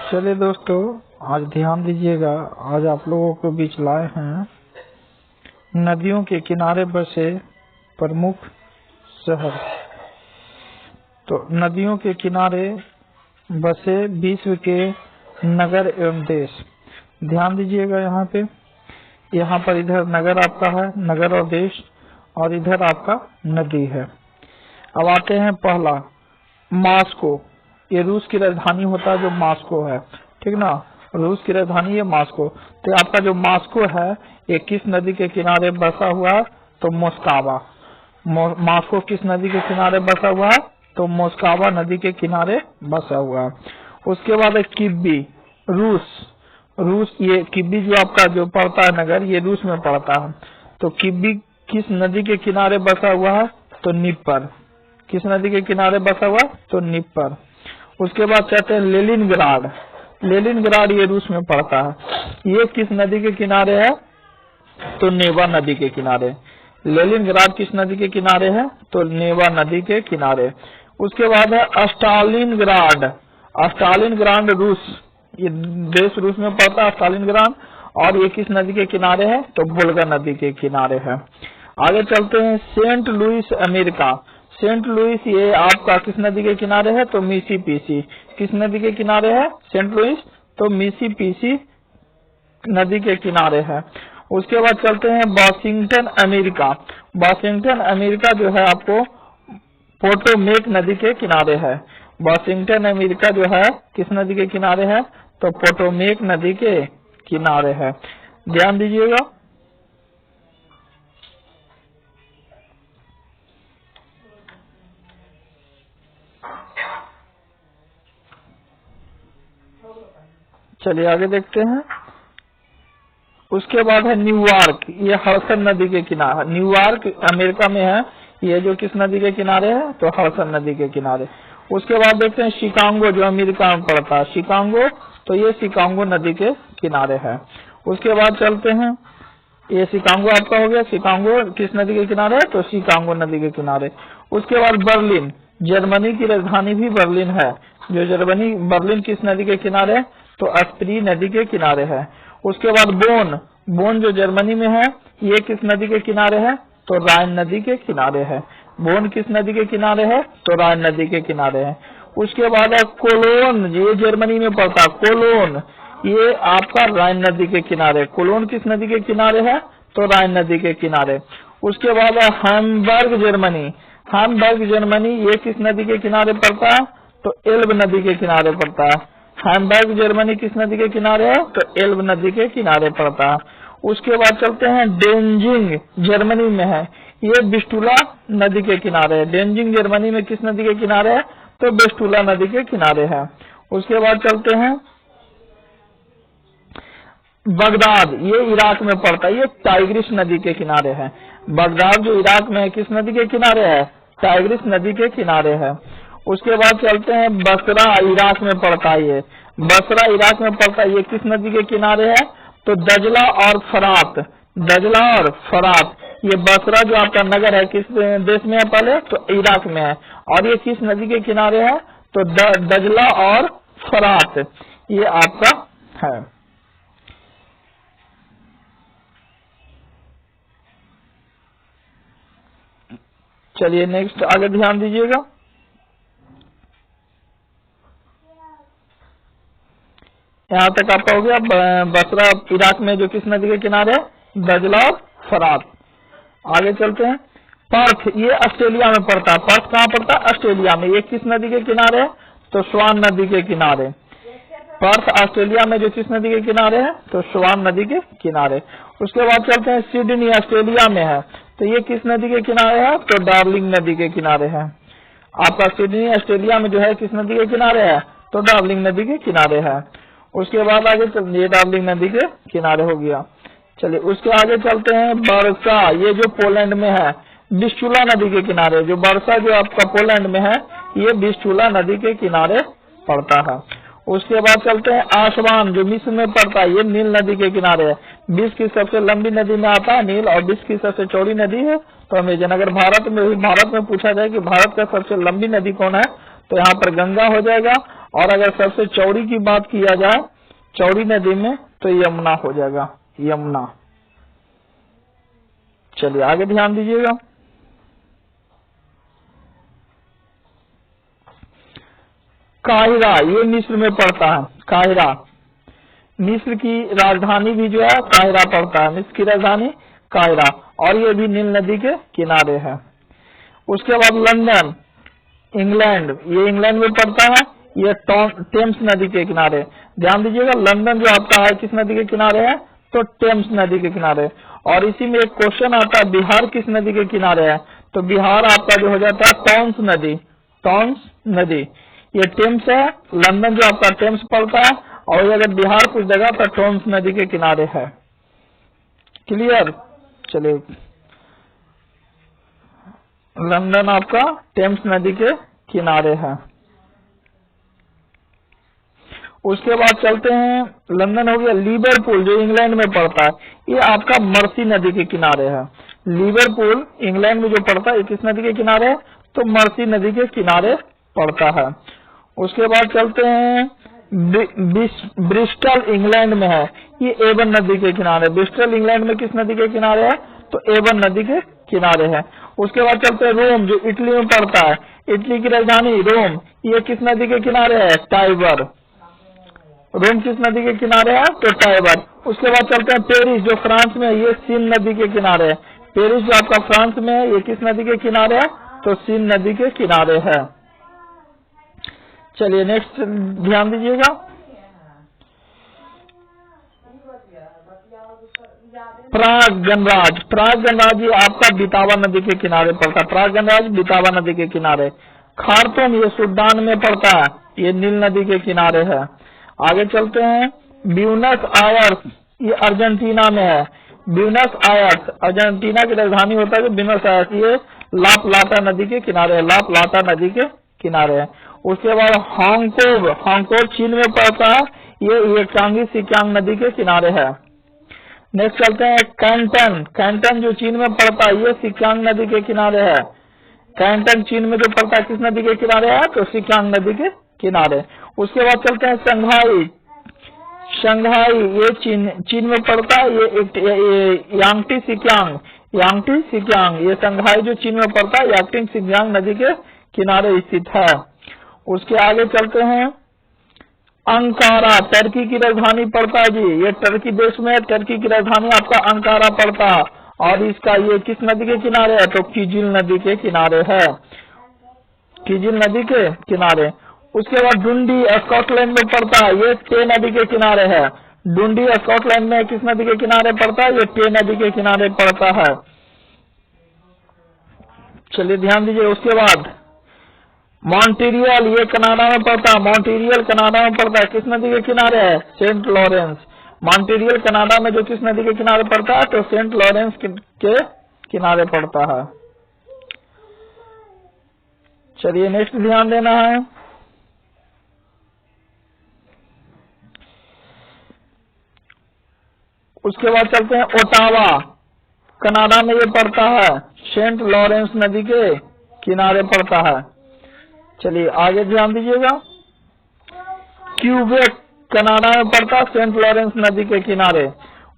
चलिए दोस्तों, आज ध्यान दीजिएगा। आज आप लोगों के बीच लाए हैं नदियों के किनारे बसे प्रमुख शहर। तो नदियों के किनारे बसे विश्व के नगर एवं देश। ध्यान दीजिएगा यहाँ पर इधर नगर आपका है, नगर और देश, और इधर आपका नदी है। अब आते हैं पहला, मॉस्को। ये रूस की राजधानी होता है जो मॉस्को है, ठीक ना। रूस की राजधानी है मॉस्को। तो आपका जो मॉस्को है ये किस नदी के किनारे बसा हुआ है? तो मोस्कावा। मॉस्को किस नदी के किनारे बसा हुआ है? तो मोस्कावा नदी के किनारे बसा हुआ है। उसके बाद है किब्बी, रूस। ये किब्बी जो आपका जो पड़ता है नगर, ये रूस में पड़ता है। तो किब्बी किस नदी के किनारे बसा हुआ है? तो निप्पर। किस नदी के किनारे बसा हुआ? तो निप्पर। उसके बाद कहते हैं लेनिनग्राड ये रूस में पड़ता है। ये किस नदी के किनारे है? तो नेवा नदी के किनारे। लेनिनग्राड किस नदी के किनारे है? तो नेवा नदी के किनारे। उसके बाद है स्टालिनग्राड रूस, ये देश रूस में पड़ता है स्टालिनग्राड। और ये किस नदी के किनारे है? तो वोल्गा नदी के किनारे है। आगे चलते हैं Saint Louis America. Saint Louis ये आपका किस नदी के किनारे है? तो मिसिसिपी। किस नदी के किनारे है सेंट लुइस? तो मिसिसिपी नदी के किनारे है। उसके बाद चलते हैं वाशिंगटन अमेरिका। वाशिंगटन अमेरिका जो है आपको पोटोमेक नदी के किनारे है। वाशिंगटन अमेरिका जो है किस नदी के किनारे है? तो पोटोमेक नदी के किनारे है। ध्यान दीजिएगा। चलिए आगे देखते हैं। उसके बाद है न्यूयॉर्क, ये हडसन नदी के किनारे। न्यूयॉर्क अमेरिका में है, ये जो किस नदी के किनारे है? तो हडसन नदी के किनारे। उसके बाद देखते हैं शिकागो जो अमेरिका में पड़ता है, शिकागो। तो ये शिकागो नदी के किनारे है। उसके बाद चलते हैं, ये शिकागो आपका हो गया। शिकागो किस नदी के किनारे है? तो शिकागो नदी के किनारे। उसके बाद बर्लिन, जर्मनी की राजधानी भी बर्लिन है। जो बर्लिन किस नदी के किनारे है? तो स्प्री नदी के किनारे है। उसके बाद बोन जो जर्मनी में है, ये किस नदी के किनारे है? तो राइन नदी के किनारे है। बोन किस नदी के किनारे है? तो राइन नदी के किनारे है। उसके बाद है कोलोन, ये जर्मनी में पड़ता है। कोलोन ये आपका राइन नदी के किनारे। कोलोन किस नदी के किनारे है? तो राइन नदी के किनारे। उसके बाद है हैम्बर्ग जर्मनी। हैम्बर्ग जर्मनी ये किस नदी के किनारे पड़ता है? तो एल्ब नदी के किनारे पड़ता है। हैम्बर्ग जर्मनी किस नदी के किनारे है? तो एल्ब नदी के किनारे पड़ता है। उसके बाद चलते हैं डेंजिंग, जर्मनी में है, ये बिस्टुला नदी के किनारे है। डेंजिंग जर्मनी में किस नदी के किनारे है? तो बिस्टुला नदी के किनारे है। उसके बाद चलते हैं बगदाद, ये इराक में पड़ता है, ये टाइग्रिस नदी के किनारे है। बगदाद जो इराक में है किस नदी के किनारे है? टाइग्रिस नदी के किनारे है। उसके बाद चलते हैं बसरा, इराक में पड़ता है। ये बसरा इराक में पड़ता है, ये किस नदी के किनारे है? तो दजला और फरात। ये बसरा जो आपका नगर है किस देश में है? पहले तो इराक में है। और ये किस नदी के किनारे है? तो दजला और फरात ये आपका है। चलिए नेक्स्ट आगे ध्यान दीजिएगा। यहाँ तक आपका हो गया बसरा इराक में जो किस नदी के किनारे है? दजला और फरात। आगे चलते हैं पर्थ, ये ऑस्ट्रेलिया में पड़ता है। पर्थ कहाँ पड़ता है? ऑस्ट्रेलिया में। ये किस नदी के किनारे है? तो स्वान नदी के किनारे। पर्थ ऑस्ट्रेलिया में जो किस नदी के किनारे है? तो स्वान नदी के किनारे। उसके बाद चलते हैं सिडनी, ऑस्ट्रेलिया में है, तो ये किस नदी के किनारे है? तो डार्लिंग नदी के किनारे है। आपका सिडनी ऑस्ट्रेलिया में जो है किस नदी के किनारे है? तो डार्लिंग नदी के किनारे है। उसके बाद आगे ये डार्लिंग नदी के किनारे हो गया। चलिए उसके आगे चलते हैं वर्सा, ये जो पोलैंड में है, विस्चुला नदी के किनारे। जो वर्सा जो आपका पोलैंड में है, ये विस्चुला नदी के किनारे पड़ता है। उसके बाद चलते हैं आसवान, जो मिस्र में पड़ता है, ये नील नदी के किनारे है। विश्व की सबसे लंबी नदी में आता है नील, और विश्व की सबसे चौड़ी नदी है तो अमेजन। अगर भारत में पूछा जाए कि भारत का सबसे लंबी नदी कौन है, तो यहाँ पर गंगा हो जाएगा। और अगर सबसे चौड़ी की बात किया जाए, चौड़ी नदी में, तो यमुना हो जाएगा, यमुना। चलिए आगे ध्यान दीजिएगा। काहिरा, ये मिस्र में पड़ता है, काहिरा। मिस्र की राजधानी भी जो है काहिरा पड़ता है, मिस्र की राजधानी काहिरा, और ये भी नील नदी के किनारे है। उसके बाद लंदन, इंग्लैंड, ये इंग्लैंड में पड़ता है, ये टेम्स नदी के किनारे। ध्यान दीजिएगा, लंदन जो आपका है किस नदी के किनारे है, तो टेम्स नदी के किनारे। और इसी में एक क्वेश्चन आता है, बिहार किस नदी के किनारे है, तो बिहार आपका जो हो जाता है टॉन्स नदी, टॉन्स नदी। ये टेम्स है, लंदन जो आपका टेम्स पड़ता है, और अगर बिहार कुछ जगह तो टॉन्स नदी के किनारे है। क्लियर। चलिए, लंदन आपका टेम्स नदी के किनारे है। उसके बाद चलते हैं, लंदन हो गया। लिवरपूल जो इंग्लैंड में पड़ता है, ये आपका मर्सी नदी के किनारे है। लिवरपूल इंग्लैंड में जो पड़ता है, ये किस नदी के किनारे है, तो मर्सी नदी के किनारे पड़ता है। उसके बाद चलते हैं, ब्रिस्टल इंग्लैंड में है, ये एवन नदी के किनारे। ब्रिस्टल इंग्लैंड में किस नदी के किनारे है, तो एवन नदी के किनारे है। उसके बाद चलते हैं रोम जो इटली में पड़ता है, इटली की राजधानी रोम, ये किस नदी के किनारे है, टाइबर। रोम किस नदी के किनारे है, तो टाइबर। उसके बाद चलते हैं पेरिस जो फ्रांस में है, ये सीन नदी के किनारे है। पेरिस जो आपका फ्रांस में है, ये किस नदी के किनारे है, तो सीन नदी के किनारे है। चलिए नेक्स्ट ध्यान दीजिएगा, प्राग गणराज। प्राग गणराज ये आपका बितावा नदी के किनारे पड़ता है, प्राग गणराज बितावा नदी के किनारे। खार्तूम ये सूडान में पड़ता है, ये नील नदी के किनारे है। आगे चलते हैं, ब्यूनस आयर्स, ये अर्जेंटीना में है। ब्यूनस आयर्स अर्जेंटीना की राजधानी होता है, ब्यूनस आयर्स ये ला प्लाटा नदी के किनारे है, ला प्लाटा नदी के किनारे है। उसके बाद हांगकांग, हांगकांग चीन में पड़ता है, ये चांगी सिक्यांग नदी के किनारे है। नेक्स्ट चलते हैं कैंटन, कैंटन जो चीन में पड़ता है, ये सिक्यांग नदी के किनारे है। कैंटन चीन में जो पड़ता है किस नदी के किनारे है, तो सिक्यांग नदी के किनारे। उसके बाद चलते हैं शंघाई, शंघाई ये चीन में पड़ता है, ये यांगटी सिक्यांग, यांगटी सिक्यांग, ये शंघाई जो चीन में पड़ता है, यांगटी सिक्यांग नदी के किनारे स्थित है। उसके आगे चलते हैं, अंकारा टर्की की राजधानी पड़ता है जी, ये टर्की देश में टर्की की राजधानी आपका अंकारा पड़ता है, और इसका ये किस नदी के किनारे है, तो किजिल नदी के किनारे है, किजिल नदी के किनारे। उसके बाद डुंडी स्कॉटलैंड में पड़ता है, ये टे नदी के किनारे है। डुंडी स्कॉटलैंड में किस नदी के किनारे पड़ता है, ये टे नदी के किनारे पड़ता है। चलिए ध्यान दीजिए। उसके बाद मॉन्ट्रियल ये कनाडा में पड़ता है, मॉन्ट्रियल कनाडा में पड़ता है, किस नदी के किनारे है, सेंट लॉरेंस। मॉन्ट्रियल कनाडा में जो किस नदी के किनारे पड़ता है, तो सेंट लॉरेंस के किनारे पड़ता है। चलिए नेक्स्ट ध्यान देना है, उसके बाद चलते हैं ओटावा, कनाडा में ये पड़ता है, सेंट लॉरेंस नदी के किनारे पड़ता है। चलिए आगे ध्यान दीजिएगा, क्यूबेक कनाडा में पड़ता है, सेंट लॉरेंस नदी के किनारे।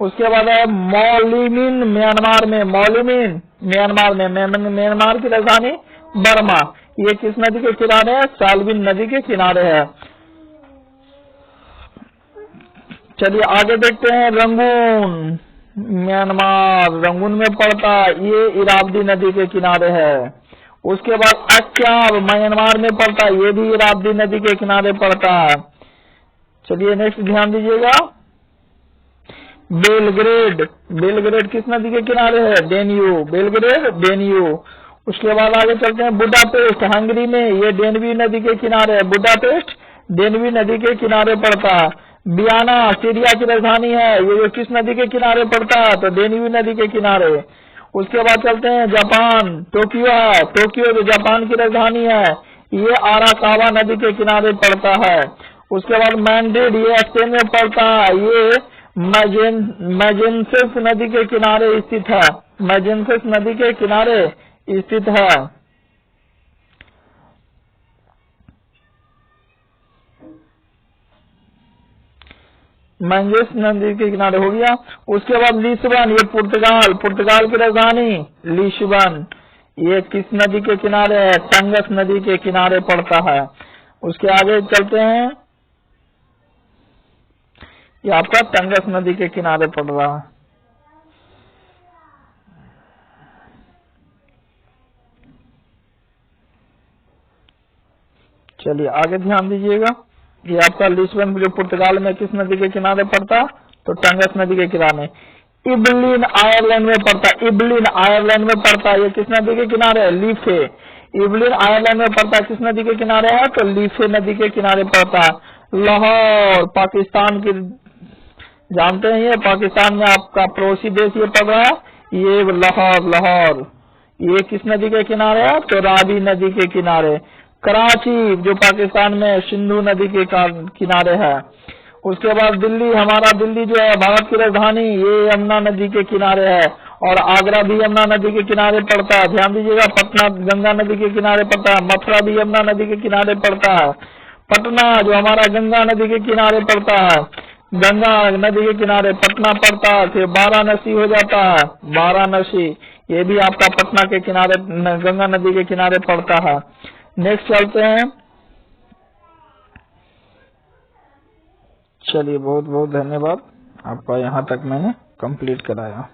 उसके बाद है मोलिमिन म्यांमार में, मोलिमिन म्यांमार में, म्यांमार की राजधानी बर्मा, ये किस नदी के किनारे है, सालविन नदी के किनारे है। चलिए आगे देखते हैं, रंगून म्यांमार, रंगून में पड़ता है, ये इरावदी नदी के किनारे है। उसके बाद अक्याब म्यांमार में पड़ता है, ये भी इरावदी नदी के किनारे पड़ता है। चलिए नेक्स्ट ध्यान दीजिएगा, बेलग्रेड, बेलग्रेड किस नदी के किनारे है, डेन्यू, बेलग्रेड डेन्यू। उसके बाद आगे चलते हैं, बुडापेस्ट हंगरी में, ये डेनवी नदी के किनारे है, बुडापेस्ट डेनवी नदी के किनारे पड़ता है। वियना सीरिया की राजधानी है, ये किस नदी के किनारे पड़ता है, तो डेनवी नदी के किनारे। उसके बाद चलते हैं जापान, टोक्यो है, टोक्यो जो जापान की राजधानी है, ये आराकावा नदी के किनारे पड़ता है। उसके बाद मैड्रिड ये स्पेन में पड़ता है, ये मैजेंसेस नदी के किनारे स्थित है, मैजेंसेस नदी के किनारे स्थित है। मैंजेस नदी के किनारे हो गया। उसके बाद लिस्बन, ये पुर्तगाल की राजधानी लिस्बन, ये किस नदी के किनारे है? टंगस नदी के किनारे पड़ता है। उसके आगे चलते हैं, ये आपका टंगस नदी के किनारे पड़ रहा है। चलिए आगे ध्यान दीजिएगा, ये आपका लिस्बन जो पुर्तगाल में किस नदी के किनारे पड़ता? तो टंगस नदी के किनारे। इबलिन आयरलैंड में पड़ता, इबलिन आयरलैंड में पड़ता, ये किस नदी के किनारे है? लीफे। इबलिन आयरलैंड में पड़ता, किस नदी के किनारे है? तो लीफे नदी के किनारे पड़ता। लाहौर पाकिस्तान की, जानते हैं ये पाकिस्तान में आपका पड़ोसी देश ये पड़ रहा है, ये लाहौर, ये किस नदी के किनारे है? तो रावी नदी के किनारे। कराची जो पाकिस्तान में सिंधु नदी के किनारे है। उसके बाद दिल्ली, हमारा दिल्ली जो है भारत की राजधानी, ये यमुना नदी के किनारे है। और आगरा भी यमुना नदी के किनारे पड़ता है, ध्यान दीजिएगा। पटना गंगा नदी के किनारे पड़ता है। मथुरा भी यमुना नदी के किनारे पड़ता है। पटना जो हमारा गंगा नदी के किनारे पड़ता है, गंगा नदी के किनारे पटना पड़ता है। फिर वाराणसी हो जाता है, वाराणसी ये भी आपका पटना के किनारे गंगा नदी के किनारे पड़ता है। नेक्स्ट चलते हैं। चलिए बहुत बहुत धन्यवाद, आपका यहाँ तक मैंने कंप्लीट कराया।